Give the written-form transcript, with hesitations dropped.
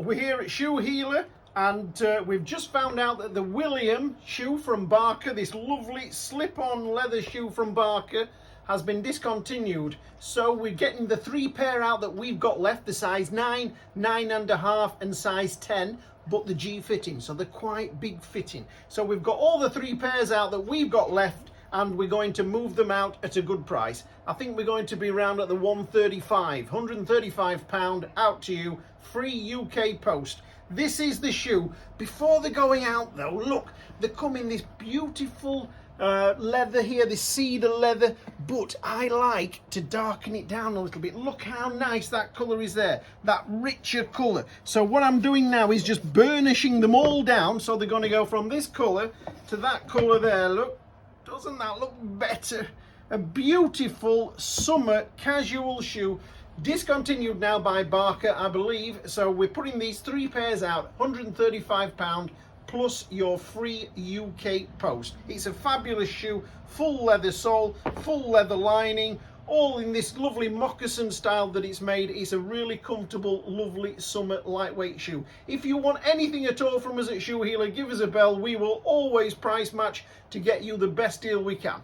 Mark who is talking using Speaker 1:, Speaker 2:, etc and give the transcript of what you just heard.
Speaker 1: we're here at Shoe Healer, and we've just found out that the William shoe from Barker, this lovely slip-on leather shoe from Barker, has been discontinued. So we're getting the 3 pair out that we've got left, the size 9, 9.5 and size 10, but the G fitting, so they're quite big fitting. So we've got all the 3 pairs out that we've got left, and we're going to move them out at a good price. I think we're going to be around at the £135 out to you, free UK post. This is the shoe. Before they're going out though, look, they come in this beautiful leather here, this cedar leather, but I like to darken it down a little bit. Look how nice that colour is there, that richer colour. So what I'm doing now is just burnishing them all down, so they're going to go from this colour to that colour there. Look, doesn't that look better? A beautiful summer casual shoe, discontinued now by Barker, I believe. So we're putting these 3 pairs out, £135 plus your free UK post. It's a fabulous shoe, full leather sole, full leather lining, all in this lovely moccasin style that it's made. It's a really comfortable, lovely summer lightweight shoe. If you want anything at all from us at Shoe Healer, give us a bell. We will always price match to get you the best deal we can.